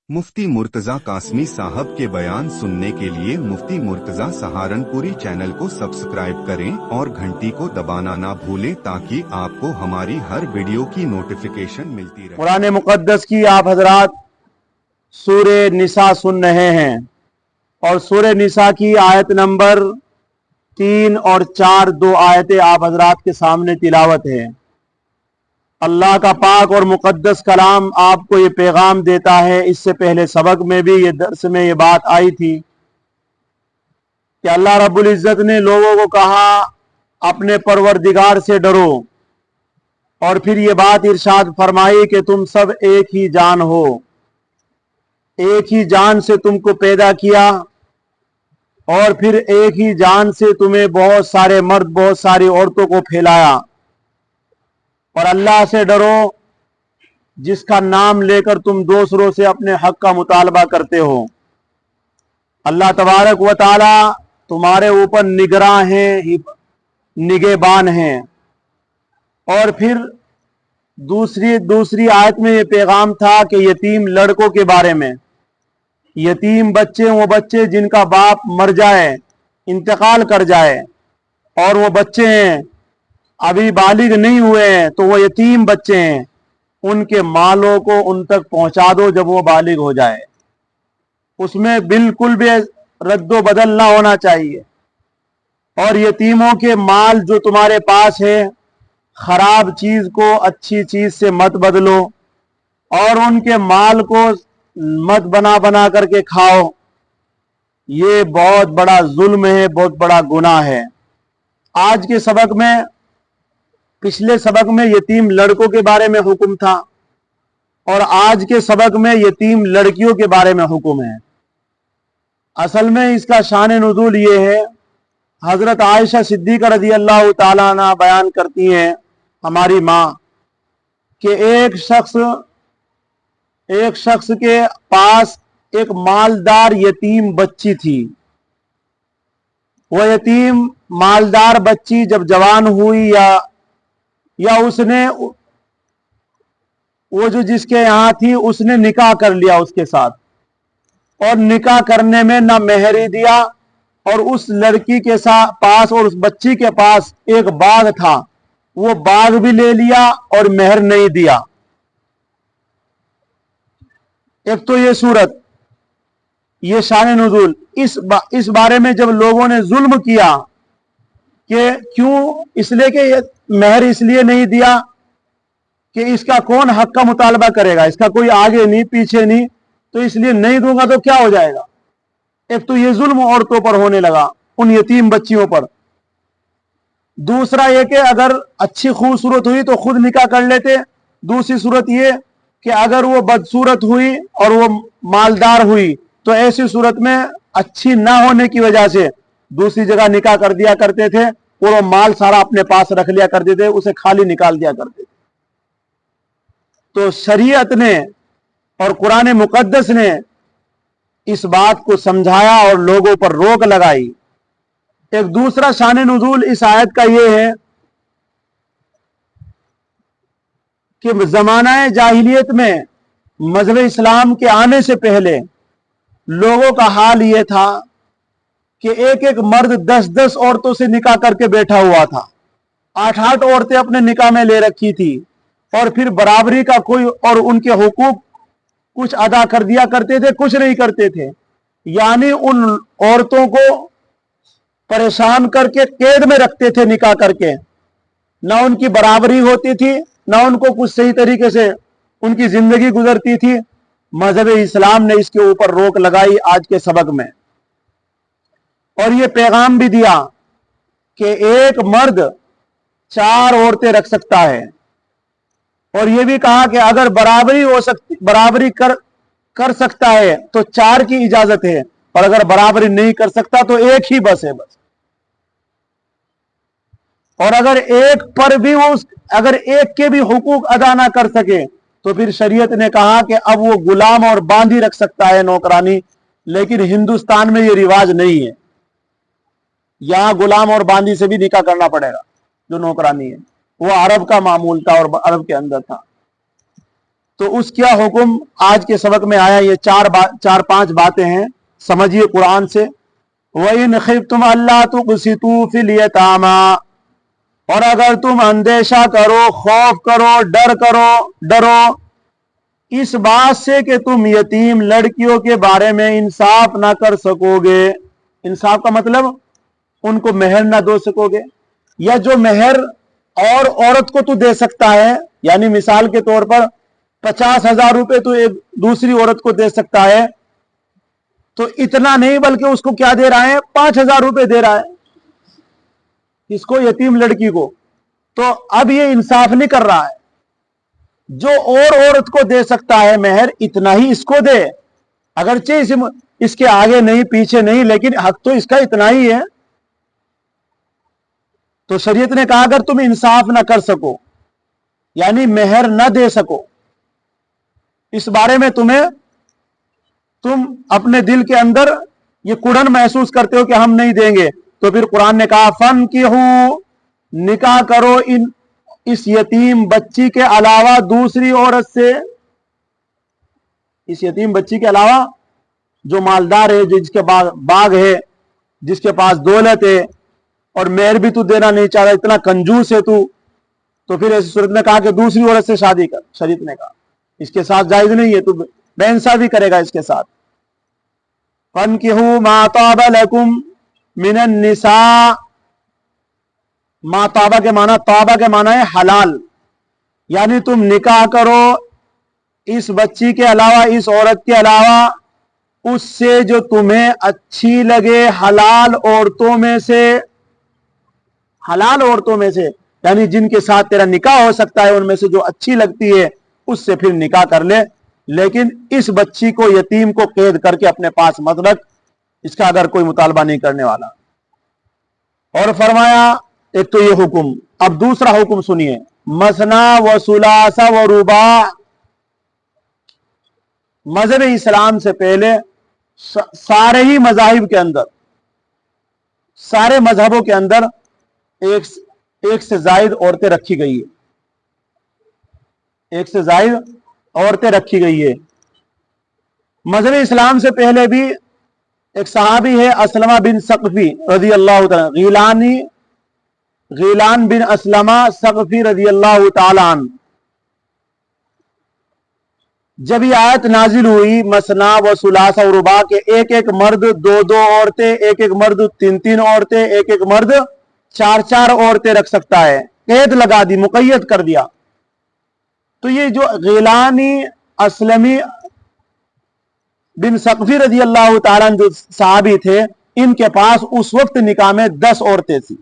मुफ्ती मुर्तजा कासमी साहब के बयान सुनने के लिए मुफ्ती मुर्तजा सहारनपुरी चैनल को सब्सक्राइब करें और घंटी को दबाना ना भूलें ताकि आपको हमारी हर वीडियो की नोटिफिकेशन मिलती रहे। कुरान मुकद्दस की आप हजरात सूरे निसा सुन रहे हैं और सूरे निसा की आयत नंबर 3 और 4 दो आयतें आप हजरात के सामने तिलावत है। अल्लाह का पाक और मुकद्दस कलाम आपको ये पैगाम देता है। इससे पहले सबक में भी ये दर्स में ये बात आई थी कि अल्लाह रब्बुल इज्जत ने लोगों को कहा अपने परवरदिगार से डरो, और फिर ये बात इरशाद फरमाई कि तुम सब एक ही जान हो, एक ही जान से तुमको पैदा किया और फिर एक ही जान से तुम्हें बहुत सारे मर्द बहुत सारी औरतों को फैलाया। और अल्लाह से डरो जिसका नाम लेकर तुम दूसरों से अपने हक का मुतालबा करते हो। अल्लाह तबारक व ताला तुम्हारे ऊपर निगरां हैं, निगहबान हैं। और फिर दूसरी आयत में ये पैगाम था कि यतीम लड़कों के बारे में, यतीम बच्चे वो बच्चे जिनका बाप मर जाए, इंतकाल कर जाए और वो बच्चे हैं अभी बालिग नहीं हुए हैं, तो वो यतीम बच्चे हैं, उनके मालों को उन तक पहुंचा दो जब वो बालिग हो जाए। उसमें बिल्कुल भी रद्दो बदल ना होना चाहिए। और यतीमों के माल जो तुम्हारे पास है, खराब चीज को अच्छी चीज से मत बदलो और उनके माल को मत बना बना करके खाओ। ये बहुत बड़ा जुल्म है, बहुत बड़ा गुनाह है। आज के सबक में, पिछले सबक में यतीम लड़कों के बारे में हुक्म था और आज के सबक में यतीम लड़कियों के बारे में हुक्म है। असल में इसका शान नुज़ूल ये है, हजरत आयशा सिद्दीक़ा रज़ी अल्लाह ताला अन्हा बयान करती हैं, हमारी माँ, कि एक शख्स के पास एक मालदार यतीम बच्ची थी। वो यतीम मालदार बच्ची जब जवान हुई या उसने वो जो जिसके यहाँ थी उसने निकाह कर लिया उसके साथ, और निकाह करने में ना मेहरी दिया, और उस लड़की के पास और उस बच्ची के पास एक बाग था, वो बाग भी ले लिया और मेहर नहीं दिया। एक तो ये सूरत, ये शान नुज़ूल। इस बारे में जब लोगों ने जुल्म किया कि क्यों, इसलिए कि मेहर इसलिए नहीं दिया कि इसका कौन हक का मुतालबा करेगा, इसका कोई आगे नहीं पीछे नहीं, तो इसलिए नहीं दूंगा तो क्या हो जाएगा। एक तो ये जुल्म औरतों पर होने लगा, उन यतीम बच्चियों पर। दूसरा ये कि अगर अच्छी खूबसूरत हुई तो खुद निकाह कर लेते। दूसरी सूरत ये कि अगर वो बदसूरत हुई और वो मालदार हुई तो ऐसी सूरत में अच्छी ना होने की वजह से दूसरी जगह निकाह कर दिया करते थे और वो माल सारा अपने पास रख लिया करते थे, उसे खाली निकाल दिया करते थे। तो शरीयत ने और कुरान मुकद्दस ने इस बात को समझाया और लोगों पर रोक लगाई। एक दूसरा शान नुज़ूल इस आयत का यह है कि जमाना जाहिलियत में मजहब इस्लाम के आने से पहले लोगों का हाल यह था कि एक एक मर्द 10-10 औरतों से निकाह करके बैठा हुआ था। 8-8 औरतें अपने निकाह में ले रखी थी, और फिर बराबरी का कोई और उनके हुकूक कुछ अदा कर दिया करते थे, कुछ नहीं करते थे। यानी उन औरतों को परेशान करके कैद में रखते थे निकाह करके, ना उनकी बराबरी होती थी, ना उनको कुछ सही तरीके से उनकी जिंदगी गुजरती थी। मजहब इस्लाम ने इसके ऊपर रोक लगाई आज के सबक में, और ये पैगाम भी दिया कि एक मर्द 4 औरतें रख सकता है, और ये भी कहा कि अगर बराबरी कर सकता है तो 4 की इजाजत है, और अगर बराबरी नहीं कर सकता तो एक ही बस है बस। और अगर अगर एक के भी हुकूक अदा ना कर सके तो फिर शरीयत ने कहा कि अब वो गुलाम और बांदी रख सकता है, नौकरानी। लेकिन हिंदुस्तान में ये रिवाज नहीं है, यहां गुलाम और बांदी से भी निकाह करना पड़ेगा जो नौकरानी है। वो अरब का मामूल था और अरब के अंदर था। تو اس کیا حکم آج کے سبق میں آیا. یہ چار پانچ باتیں ہیں, سمجھیے قرآن سے. وَإِنْ خِفْتُمْ أَلَّا تُقْسِطُوا فِي الْيَتَامَىٰ, اور اگر تم اندیشہ کرو, خوف کرو, ڈرو اس بات سے کہ تم یتیم لڑکیوں کے بارے میں انصاف نہ کر سکو گے. انصاف کا مطلب ان کو مہر نہ دو سکو گے, یا جو مہر اور عورت کو تو دے سکتا ہے, یعنی مثال کے طور پر 50,000 روپے تو ایک دوسری عورت کو دے سکتا ہے, تو اتنا نہیں بلکہ اس کو کیا دے رہا ہے, 5,000 روپے دے رہا ہے اس کو, یتیم لڑکی کو. تو اب یہ انصاف نہیں کر رہا ہے. جو اور عورت کو دے سکتا ہے مہر, اتنا ہی اس کو دے, اگرچہ اس کے آگے نہیں پیچھے نہیں, لیکن حق تو اس کا اتنا ہی ہے. تو شریعت نے کہا اگر تم انصاف نہ کر سکو, یعنی مہر نہ دے سکو, اس بارے میں تم اپنے دل کے اندر یہ کڑن محسوس کرتے ہو کہ ہم نہیں دیں گے, تو پھر قرآن نے کہا فَانْكِحُوا, نکاح کرو اس یتیم بچی کے علاوہ دوسری عورت سے. اس یتیم بچی کے علاوہ جو مالدار ہے, جس کے باغ ہے, جس کے پاس دولت ہے, اور مہر بھی تو دینا نہیں چاہ رہا, اتنا کنجوس ہے تو پھر ایسی صورت نے کہا کہ دوسری عورت سے شادی کر. شریعت نے کہا اس کے ساتھ جائز نہیں ہے, تو بے انصافی کرے گا اس کے ساتھ. فَانْكِحُوا مَا طَابَ لَكُمْ مِنَ النِّسَاءِ, ما طابہ کے معنی, طابہ کے معنی ہے حلال, یعنی تم نکاح کرو اس بچی کے علاوہ, اس عورت کے علاوہ, اس سے جو تمہیں اچھی لگے حلال عورتوں میں سے. حلال عورتوں میں سے یعنی جن کے ساتھ تیرا نکاح ہو سکتا ہے, ان میں سے جو اچھی لگتی ہے اس سے پھر نکاح کر لے, لیکن اس بچی کو, یتیم کو قید کر کے اپنے پاس مت رکھ, اس کا اگر کوئی مطالبہ نہیں کرنے والا. اور فرمایا ایک تو یہ حکم. اب دوسرا حکم سنیے, مثنا و ثلاث و رباع. مذہب اسلام سے پہلے سارے ہی مذاہب کے اندر, سارے مذہبوں کے اندر ایک سے زائد عورتیں رکھی گئی ہے, ایک سے زائد عورتیں رکھی گئی ہے. مذہب اسلام سے پہلے بھی ایک صحابی ہے اسلمہ بن ثقفی رضی اللہ تعالی, غیلان بن اسلمہ ثقفی رضی اللہ تعالی عنہ. جب یہ آیت نازل ہوئی مثنا و ثلاث و رباع کے, ایک ایک مرد دو دو عورتیں, ایک ایک مرد تین تین عورتیں, ایک ایک مرد چار چار عورتیں رکھ سکتا ہے, قید لگا دی, مقید کر دیا. تو یہ جو غیلانی اسلمی بن ثقفی رضی اللہ تعالیٰ جو صحابی تھے, ان کے پاس اس وقت نکاح میں 10 عورتیں تھیں.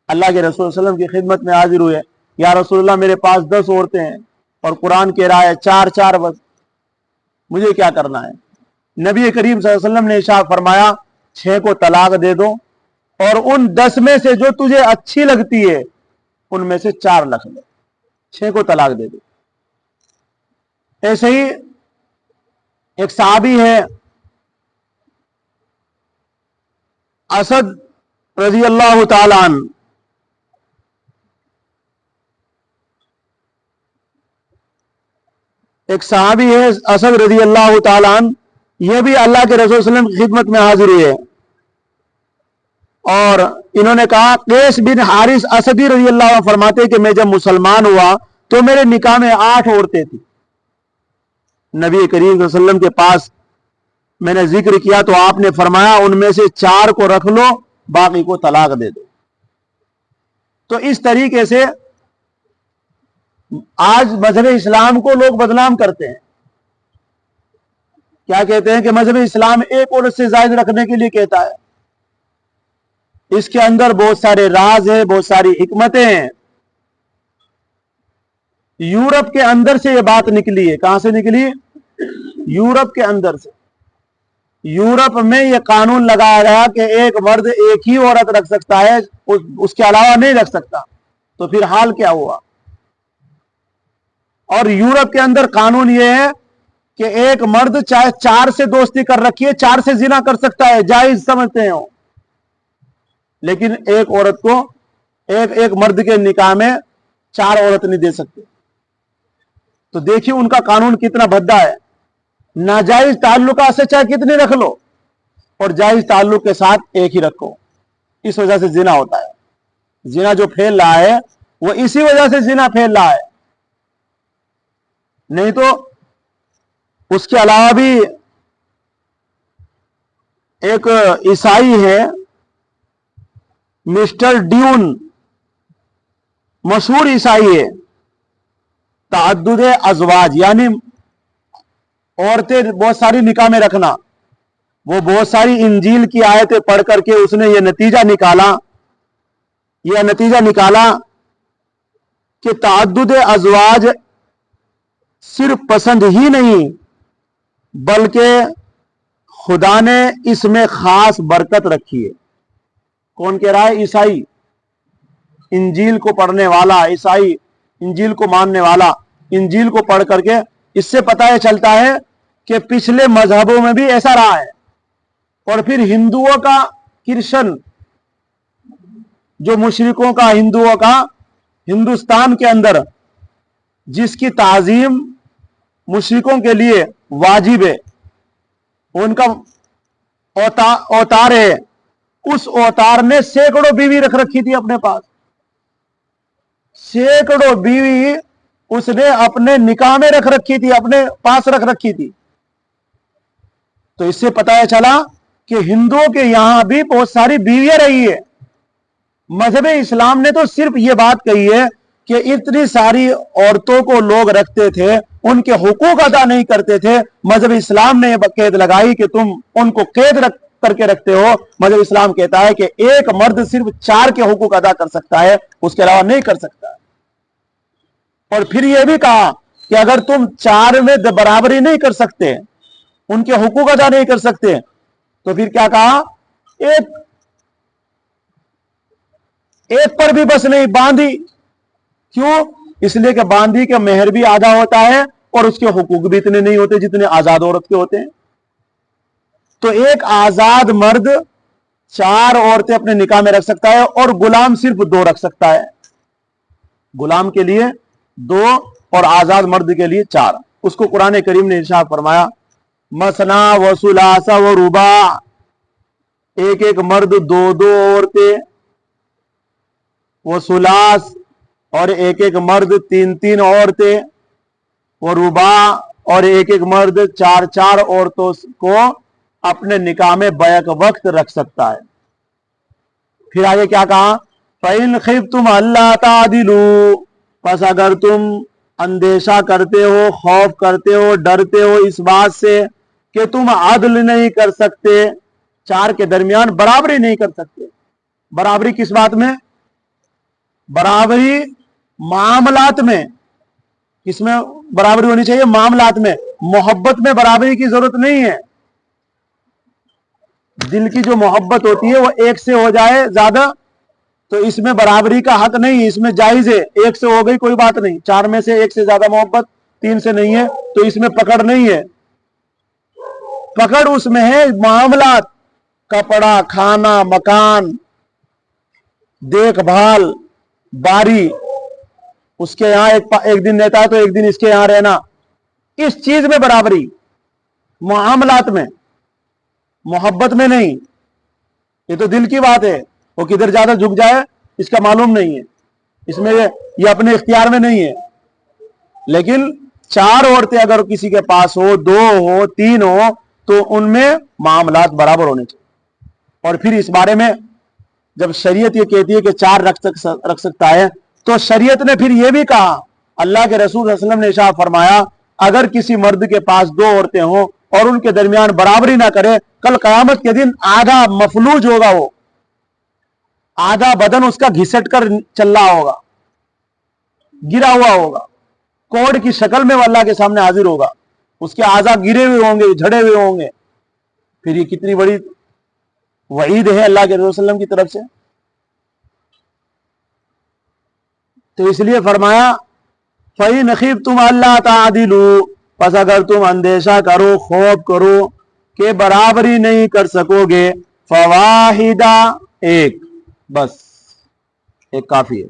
اللہ کے رسول صلی اللہ علیہ وسلم کی خدمت میں حاضر ہوئے, یا رسول اللہ میرے پاس 10 عورتیں ہیں اور قرآن کہہ رہا ہے 4 بس, مجھے کیا کرنا ہے. نبی کریم صلی اللہ علیہ وسلم نے ارشاد فرمایا 6 کو طلاق دے دو, اور ان 10 میں سے جو تجھے اچھی لگتی ہے ان میں سے 4 رکھ لو, 6 کو طلاق دے دو. ایسے ہی ایک صحابی ہے اسد رضی اللہ تعالی عنہ, ایک صحابی ہے اسد رضی اللہ تعالی عنہ, یہ بھی اللہ کے رسول صلی اللہ علیہ وسلم کی خدمت میں حاضر ہوئے, اور انہوں نے کہا قیس بن حارث اسدی رضی اللہ عنہ فرماتے کہ میں جب مسلمان ہوا تو میرے نکاح میں 8 عورتیں تھیں. نبی کریم صلی اللہ علیہ وسلم کے پاس میں نے ذکر کیا تو آپ نے فرمایا ان میں سے 4 کو رکھ لو, باقی کو طلاق دے دو. تو اس طریقے سے آج مذہب اسلام کو لوگ بدنام کرتے ہیں. کیا کہتے ہیں کہ مذہب اسلام ایک عورت سے زائد رکھنے کے لیے کہتا ہے. اس کے اندر بہت سارے راز ہیں, بہت ساری حکمتیں ہیں. یورپ کے اندر سے یہ بات نکلی ہے. کہاں سے نکلی؟ یورپ کے اندر سے. یورپ میں یہ قانون لگایا گیا کہ ایک مرد ایک ہی عورت رکھ سکتا ہے, اس کے علاوہ نہیں رکھ سکتا. تو پھر حال کیا ہوا؟ اور یورپ کے اندر قانون یہ ہے کہ ایک مرد چاہے 4 سے دوستی کر رکھی ہے, 4 سے زنا کر سکتا ہے, جائز سمجھتے ہیں, لیکن ایک عورت کو ایک مرد کے نکاح میں 4 عورت نہیں دے سکتے. تو دیکھیے ان کا قانون کتنا بھدا ہے. ناجائز تعلقات سے چاہے کتنے رکھ لو اور جائز تعلق کے ساتھ ایک ہی رکھو. اس وجہ سے زنا ہوتا ہے. زنا جو پھیل رہا ہے وہ اسی وجہ سے زنا پھیل رہا ہے. نہیں تو اس کے علاوہ بھی ایک عیسائی ہے مسٹر ڈیون، مشہور عیسائی ہے. تعدد ازواج یعنی عورتیں بہت ساری نکاح میں رکھنا. وہ بہت ساری انجیل کی آیتیں پڑھ کر کے اس نے یہ نتیجہ نکالا کہ تعدد ازواج صرف پسند ہی نہیں بلکہ خدا نے اس میں خاص برکت رکھی ہے. کون کہہ رہا ہے؟ عیسائی، انجیل کو پڑھنے والا عیسائی، انجیل کو ماننے والا. انجیل کو پڑھ کر کے اس سے پتہ یہ چلتا ہے کہ پچھلے مذہبوں میں بھی ایسا رہا ہے. اور پھر ہندوؤں کا، کرسچن جو مشرکوں کا، ہندوؤں کا ہندوستان کے اندر جس کی تعظیم مشرکوں کے لیے واجب ہے، ان کا اوتار ہے، اس اوتار نے سینکڑوں بیوی رکھ رکھی تھی اپنے پاس. سینکڑوں بیوی اس نے اپنے نکاح میں رکھ رکھی تھی، اپنے پاس رکھ رکھی تھی. تو اس سے پتہ چلا کہ ہندوؤں کے یہاں بھی بہت ساری بیویاں رہی ہے. مذہب اسلام نے تو صرف یہ بات کہی ہے کہ اتنی ساری عورتوں کو لوگ رکھتے تھے، ان کے حقوق ادا نہیں کرتے تھے. مذہب اسلام نے یہ قید لگائی کہ تم ان کو قید کر کے رکھتے ہو. مذہب اسلام کہتا ہے کہ ایک مرد صرف 4 کے حقوق ادا کر سکتا ہے، اس کے علاوہ نہیں کر سکتا. اور پھر یہ بھی کہا کہ اگر تم 4 میں برابری نہیں کر سکتے، ان کے حقوق ادا نہیں کر سکتے، تو پھر کیا کہا؟ ایک پر بھی بس نہیں، باندھی. کیوں؟ اس لیے کہ باندھی کے مہر بھی آدھا ہوتا ہے اور اس کے حقوق بھی اتنے نہیں ہوتے جتنے آزاد عورت کے ہوتے ہیں. تو ایک آزاد مرد 4 عورتیں اپنے نکاح میں رکھ سکتا ہے اور غلام صرف 2 رکھ سکتا ہے. غلام کے لیے 2 اور آزاد مرد کے لیے 4. اس کو قرآن کریم نے ارشاد فرمایا مثنا و ثلاث و رباع، ایک ایک مرد 2 عورتیں، وہ ثلاث اور ایک ایک مرد 3 عورتیں، وہ رباع اور ایک ایک مرد 4 عورتوں کو اپنے نکاح میں بیک وقت رکھ سکتا ہے. پھر آگے کیا کہا؟ فَإِنْ خِفْتُمْ أَلَّا تَعْدِلُوا، پس اگر تم اندیشہ کرتے ہو، خوف کرتے ہو، ڈرتے ہو اس بات سے کہ تم عدل نہیں کر سکتے، 4 کے درمیان برابری نہیں کر سکتے. برابری کس بات میں؟ برابری معاملات میں. کس میں برابری ہونی چاہیے؟ معاملات میں. محبت میں برابری کی ضرورت نہیں ہے. دل کی جو محبت ہوتی ہے وہ 1 سے ہو جائے زیادہ تو اس میں برابری کا حق نہیں، اس میں جائز ہے. 1 سے ہو گئی کوئی بات نہیں، 4 میں سے 1 سے زیادہ محبت 3 سے نہیں ہے تو اس میں پکڑ نہیں ہے. پکڑ اس میں ہے معاملات، کپڑا، کھانا، مکان، دیکھ بھال، باری. اس کے یہاں ایک دن رہتا ہے تو ایک دن اس کے یہاں رہنا. اس چیز میں برابری، معاملات میں، محبت میں نہیں. یہ تو دل کی بات ہے، وہ کدھر زیادہ جھک جائے اس کا معلوم نہیں ہے، اس میں یہ اپنے اختیار میں نہیں ہے. لیکن 4 عورتیں اگر کسی کے پاس ہو، 2 ہو، 3 ہو تو ان میں معاملات برابر ہونے چاہیے. اور پھر اس بارے میں جب شریعت یہ کہتی ہے کہ 4 رکھ سکتا ہے تو شریعت نے پھر یہ بھی کہا، اللہ کے رسول صلی اللہ علیہ وسلم نے ارشاد فرمایا اگر کسی مرد کے پاس 2 عورتیں ہوں اور ان کے درمیان برابری نہ کرے، کل قیامت کے دن آدھا مفلوج ہوگا، وہ آدھا بدن اس کا گھسٹ کر چل رہا ہوگا، گرا ہوا ہوگا، کوڑ کی شکل میں وہ اللہ کے سامنے حاضر ہوگا، اس کے اعضاء گرے ہوئے ہوں گے، جھڑے ہوئے ہوں گے. پھر یہ کتنی بڑی وعید ہے اللہ کے رسول صلی اللہ علیہ وسلم کی طرف سے. تو اس لیے فرمایا فَإِنْ خِفْتُمْ أَلَّا تَعْدِلُوا، پس اگر تم اندیشہ کرو، خوف کرو کہ برابری نہیں کر سکو گے، فَوَاحِدَةً، ایک، بس ایک کافی ہے.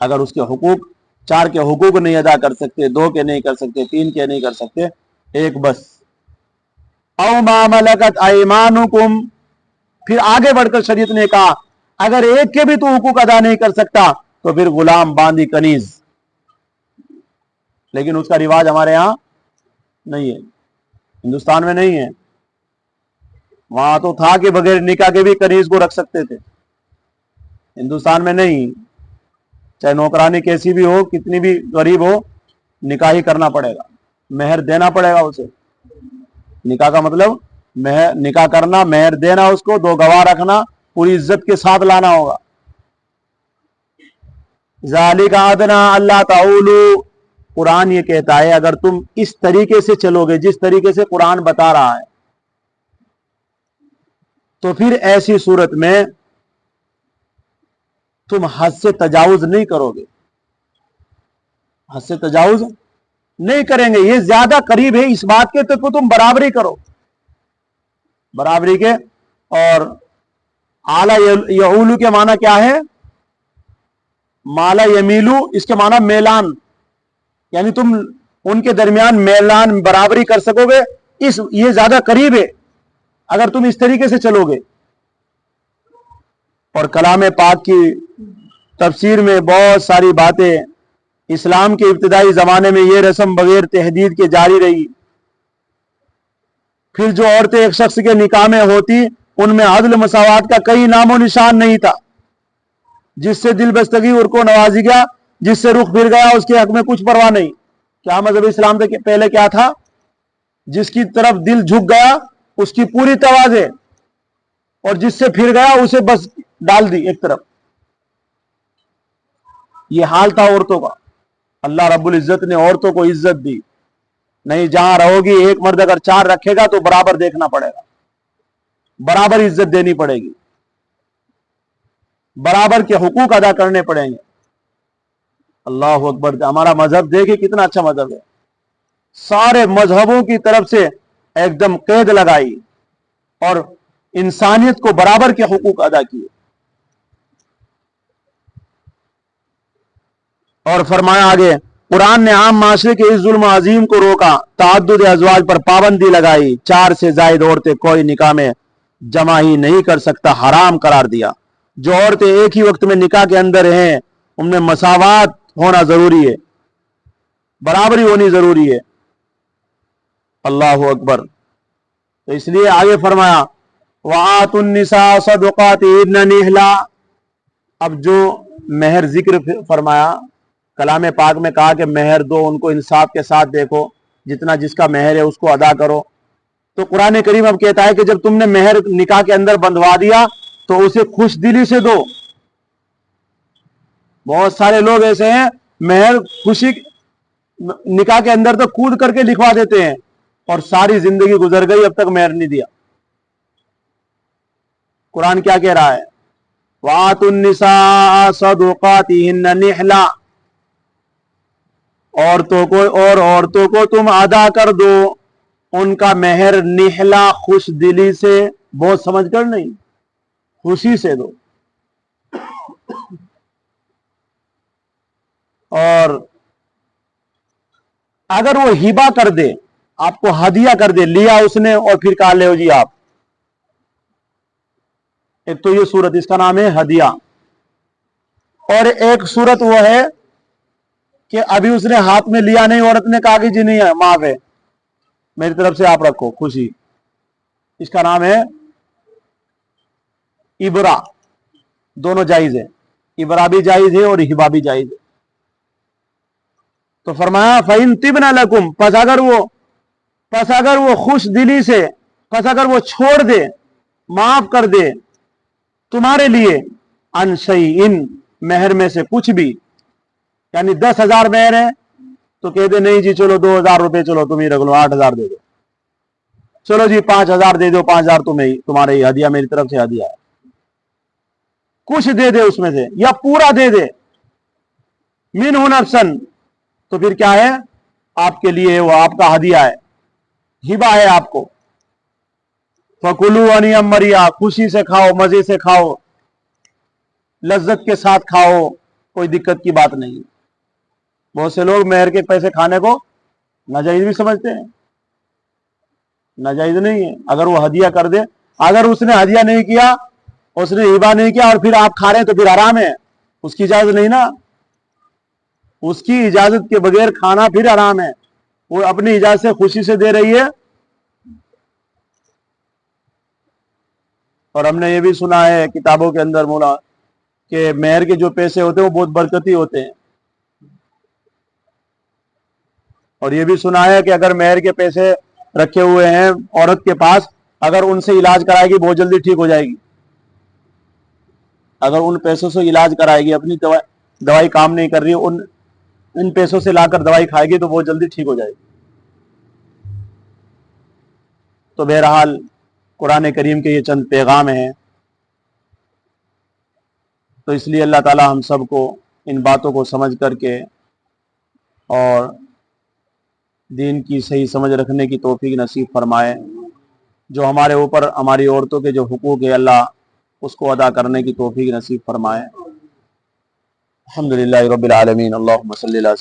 اگر اس کے حقوق 4 के हुकूक नहीं अदा कर सकते, 2 के नहीं कर सकते, 3 के नहीं कर सकते, 1 बस। औ मा मलकत ऐमानुकुम, फिर आगे बढ़कर शरीयत ने कहा अगर 1 के भी तो हुकूक अदा नहीं कर सकता तो फिर गुलाम बांदी कनीज। लेकिन उसका रिवाज हमारे यहां नहीं है, हिंदुस्तान में नहीं है। वहां तो था कि बगैर निकाह के भी कनीज को रख सकते थे, हिंदुस्तान में नहीं। चाहे नौकरानी कैसी भी हो, कितनी भी गरीब हो, निकाह ही करना पड़ेगा, मेहर देना पड़ेगा उसे। निकाह का मतलब मेहर, निकाह करना, मेहर देना, उसको 2 गवाह रखना, पूरी इज्जत के साथ लाना होगा। ज़ालिका अदना अल्लाह ताउलू, कुरान ये कहता है अगर तुम इस तरीके से चलोगे जिस तरीके से कुरान बता रहा है, तो फिर ऐसी सूरत में तुम हद से तजावुज नहीं करोगे, हद से तजावुज नहीं करेंगे। ये ज्यादा करीब है इस बात के, तो तुम बराबरी करो, बराबरी के। और आला यऊलू के माना क्या है? माला यमीलू, इसके माना मेलान, यानी तुम उनके दरमियान मेलान, बराबरी कर सकोगे, ये ज्यादा करीब है अगर तुम इस तरीके से चलोगे। और कलाम पाक की तफसीर में बहुत सारी बातें, इस्लाम के इब्तिदाई जमाने में ये रस्म बगैर तहदीद के जारी रही। फिर जो औरतें एक शख्स के निकाह में होती, उनमें अदल मसावात का कई नामो निशान नहीं था। जिससे दिल बस्तगी उनको नवाजी गया, जिससे रुख फिर गया उसके हक में कुछ परवाह नहीं। क्या मजहब इस्लाम से पहले क्या था? जिसकी तरफ दिल झुक गया उसकी पूरी तवाज़े, और जिससे फिर गया उसे बस डाल दी एक तरफ। ये हाल था औरतों का। अल्लाह रब्बुल इज्जत ने औरतों को इज्जत दी। नहीं, जहां रहोगी, एक मर्द अगर 4 रखेगा तो बराबर देखना पड़ेगा, बराबर इज्जत देनी पड़ेगी, बराबर के हुकूक अदा करने पड़ेंगे। अल्लाह अकबर। हमारा मजहब देखिए कितना अच्छा मजहब है, सारे मजहबों की तरफ से एकदम कैद लगाई और इंसानियत को बराबर के हुकूक अदा किए। और फरमाया आगे, कुरान ने आम माशरे के इस जुल्म अजीम को रोका, ताअद्दुद अज़वाज पर पाबंदी लगाई, 4 से जायद औरतें कोई निकाह में जमा ही नहीं कर सकता, हराम करार दिया। जो औरतें एक ही वक्त में निकाह के अंदर हैं उनमें मसावात होना जरूरी है, बराबरी होनी जरूरी है। अल्लाह अकबर। तो इसलिए आगे फरमाया, वआतुन निसा सदक़ातिहिन्ना निहला। अब जो मेहर जिक्र फरमाया, कलाम पाक में कहा कि मेहर दो, उनको इंसाफ के साथ देखो, जितना जिसका मेहर है उसको अदा करो। तो कुरान करीम अब कहता है कि जब तुमने मेहर निकाह के अंदर बंधवा दिया तो उसे खुश दिली से दो। बहुत सारे लोग ऐसे हैं, मेहर खुशी निकाह के अंदर तो कूद करके लिखवा देते हैं और सारी जिंदगी गुजर गई, अब तक मेहर नहीं दिया। कुरान क्या कह रहा है? वातुन निसा सदुकातिहिन्ना निहला, औरतों को तुम अदा कर दो उनका मेहर निहला, खुश दिली से, बहुत समझकर नहीं, खुशी से दो। और अगर वो हिबा कर दे, आपको हदिया कर दे, लिया उसने और फिर कहा ले जी आप, एक तो ये सूरत, इसका नाम है हदिया। और एक सूरत वो है कि अभी उसने हाथ में लिया नहीं, औरत ने कहा कि जी नहीं है, माफ है, मेरी तरफ से आप रखो, खुशी, इसका नाम है इबरा। दोनों जायज है, इबरा भी जायज है और हिबा भी जायज है। तो फरमाया फ़इन तिबना लकुम, पस अगर वो खुश दिली से, पस अगर वो छोड़ दे, माफ कर दे तुम्हारे लिए, अन शैइन, मेहर में से कुछ भी, यानी 10,000 मेहर है तो कह दे नहीं जी चलो 2,000 रुपए चलो तुम ही रख लो, 8,000 दे दो, चलो जी 5,000 दे दो, 5,000 तुम्हारे ही हदिया, मेरी तरफ से हदिया है। कुछ दे दे उसमें से या पूरा दे दे, मिनहु नफ्सन, तो फिर क्या है? आपके लिए वो आपका हदिया है, हिबा है आपको। फकुलू अनियम मरिया, खुशी से खाओ, मजे से खाओ, लज्जत के साथ खाओ, कोई दिक्कत की बात नहीं। बहुत से लोग मेहर के पैसे खाने को नाजायज भी समझते हैं। नाजायज नहीं है, अगर वो हदिया कर दे। अगर उसने हदिया नहीं किया, उसने हिबा नहीं किया और फिर आप खा रहे हैं तो फिर हराम है, उसकी इजाजत नहीं ना। उसकी इजाजत के बगैर खाना फिर हराम है। वो अपनी इजाजत से खुशी से दे रही है। और हमने ये भी सुना है किताबों के अंदर मोला कि मेहर के जो पैसे होते हैं वो बहुत बरकती होते हैं। और ये भी सुना है कि अगर मेहर के पैसे रखे हुए हैं औरत के पास, अगर उनसे इलाज कराएगी बहुत जल्दी ठीक हो जाएगी। अगर उन पैसों से इलाज कराएगी, अपनी दवाई काम नहीं कर रही है, इन पैसों से लाकर दवाई खाएगी तो बहुत जल्दी ठीक हो जाएगी। तो बहरहाल कुरान करीम के ये चंद पैगाम हैं। तो इसलिए अल्लाह ताला हम सबको इन बातों को समझ करके और दीन की सही समझ रखने की तौफीक नसीब फरमाए। जो हमारे ऊपर हमारी औरतों के जो हुकूक है अल्लाह उसको अदा करने की तौफीक नसीब फरमाए। अल्हम्दुलिल्लाह रब्बिल आलमीन। अल्लाहुम्मा सल्ली अला